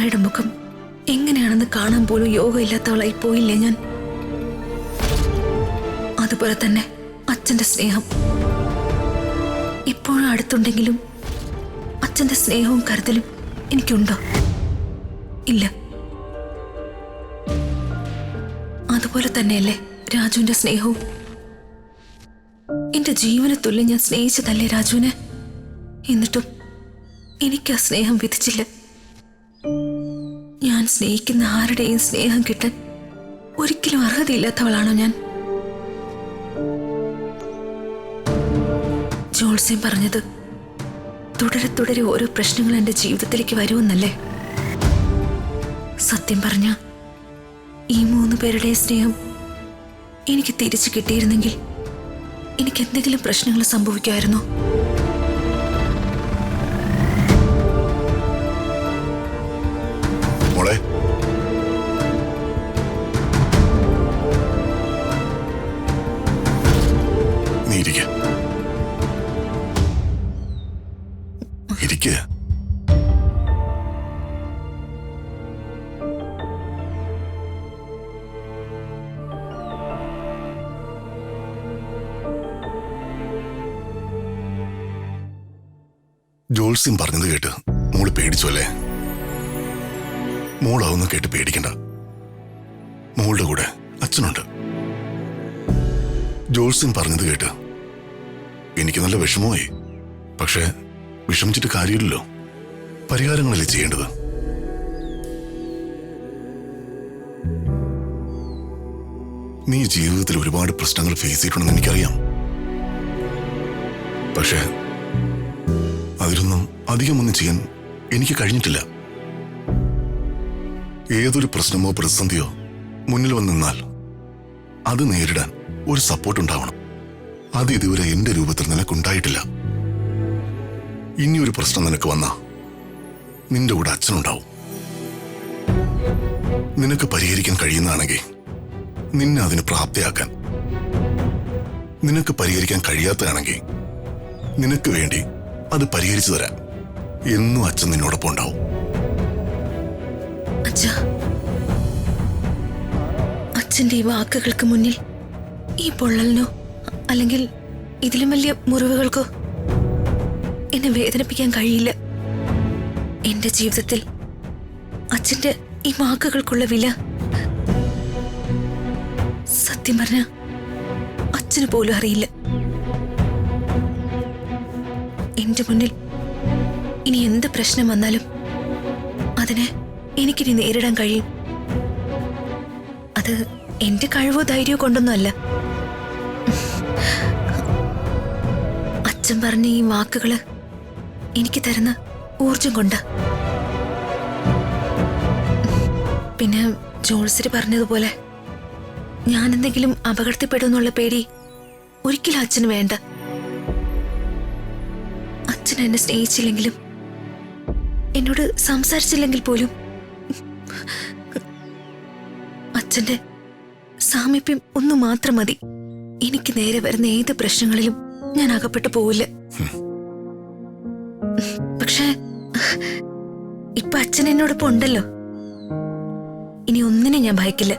അമ്മയുടെ മുഖം എങ്ങനെയാണെന്ന് കാണാൻ പോലും യോഗമില്ലാത്തവളായി പോയില്ലേ ഞാൻ. അതുപോലെ തന്നെ അച്ഛന്റെ സ്നേഹം ഇപ്പോഴും അടുത്തുണ്ടെങ്കിലും അച്ഛന്റെ സ്നേഹവും കരുതലും എനിക്കുണ്ടോ? ഇല്ല. അതുപോലെ തന്നെയല്ലേ രാജുവിന്റെ സ്നേഹവും. എന്റെ ജീവനെ തുല്യം ഞാൻ സ്നേഹിച്ചതല്ലേ രാജുവിനെ. എന്നിട്ടും എനിക്ക് ആ സ്നേഹം വിധിച്ചില്ല. ഞാൻ സ്നേഹിക്കുന്ന ആരുടെയും സ്നേഹം കിട്ടാൻ ഒരിക്കലും അർഹതയില്ലാത്തവളാണോ ഞാൻ? ജോൾസ്യം പറഞ്ഞത് തുടരെ തുടരെ ഓരോ പ്രശ്നങ്ങൾ എന്റെ ജീവിതത്തിലേക്ക് വരുമെന്നല്ലേ? സത്യം പറഞ്ഞ ഈ 3 പേരുടെ സ്നേഹം എനിക്ക് തിരിച്ചു കിട്ടിയിരുന്നെങ്കിൽ എനിക്ക് എന്തെങ്കിലും പ്രശ്നങ്ങൾ സംഭവിക്കുമായിരുന്നോ? മോളെ, നീ ഇരിക്ക. ജോൾസ്യം പറഞ്ഞത് കേട്ട് മോള് പേടിച്ചു അല്ലേ? മോളാവുന്ന കേട്ട് പേടിക്കണ്ട. മോളുടെ കൂടെ അച്ഛനുണ്ട്. ജോൾസ്യം പറഞ്ഞത് കേട്ട് എനിക്ക് നല്ല വിഷമമായി. പക്ഷെ വിഷമിച്ചിട്ട് കാര്യമില്ലല്ലോ. പരിഹാരങ്ങളല്ലേ ചെയ്യേണ്ടത്. നീ ജീവിതത്തിൽ ഒരുപാട് പ്രശ്നങ്ങൾ ഫേസ് ചെയ്തിട്ടുണ്ടെന്ന് എനിക്കറിയാം. പക്ഷെ അതിലൊന്നും അധികമൊന്നും ചെയ്യാൻ എനിക്ക് കഴിഞ്ഞിട്ടില്ല. ഏതൊരു പ്രശ്നമോ പ്രതിസന്ധിയോ മുന്നിൽ വന്ന് നിന്നാൽ അത് നേരിടാൻ ഒരു സപ്പോർട്ട് ഉണ്ടാവണം. അത് ഇതുവരെ എന്റെ രൂപത്തിൽ നിനക്കുണ്ടായിട്ടില്ല. ഇനിയൊരു പ്രശ്നം നിനക്ക് വന്നാ നിന്റെ കൂടെ അച്ഛനുണ്ടാവും. നിനക്ക് പരിഹരിക്കാൻ കഴിയുന്നതാണെങ്കിൽ നിന്നെ അതിന് പ്രാപ്തിയാക്കാൻ, നിനക്ക് പരിഹരിക്കാൻ കഴിയാത്തതാണെങ്കിൽ നിനക്ക് വേണ്ടി അത് പരിഹരിച്ചു തരാൻ എന്നും അച്ഛൻ നിന്നോടൊപ്പം ഉണ്ടാവും. അച്ഛന്റെ ഈ വാക്കുകൾക്ക് മുന്നിൽ ഈ പൊള്ളലിനോ അല്ലെങ്കിൽ ഇതിലും വലിയ മുറിവുകൾക്കോ എന്നെ വേദനിപ്പിക്കാൻ കഴിയില്ല. എന്റെ ജീവിതത്തിൽ അച്ഛന്റെ ഈ വാക്കുകൾക്കുള്ള വില സത്യം പറഞ്ഞ അച്ഛന് പോലും അറിയില്ല. എന്റെ മുന്നിൽ ഇനി എന്ത് പ്രശ്നം വന്നാലും അതിനെ എനിക്കിനി നേരിടാൻ കഴിയും. അത് എന്റെ കഴിവോ ധൈര്യമോ കൊണ്ടൊന്നുമല്ല. അച്ഛൻ പറഞ്ഞ ഈ വാക്കുകള് എനിക്ക് തരുന്ന ഊർജം കൊണ്ടാ. പിന്നെ ജോൾസര് പറഞ്ഞതുപോലെ ഞാൻ എന്തെങ്കിലും അപകടത്തിപ്പെടുന്നുള്ള പേടി ഒരിക്കലും അച്ഛന് വേണ്ട. അച്ഛൻ എന്നെ സ്നേഹിച്ചില്ലെങ്കിലും എന്നോട് സംസാരിച്ചില്ലെങ്കിൽ പോലും അച്ഛന്റെ സാമീപ്യം ഒന്നു മാത്രം മതി. എനിക്ക് നേരെ വരുന്ന ഏത് പ്രശ്നങ്ങളിലും ഞാൻ അകപ്പെട്ടു പോവില്ല. പക്ഷെ ഇപ്പൊ അച്ഛൻ എന്നോടൊപ്പം ഉണ്ടല്ലോ. ഇനി ഒന്നിനെ ഞാൻ ഭയക്കില്ല.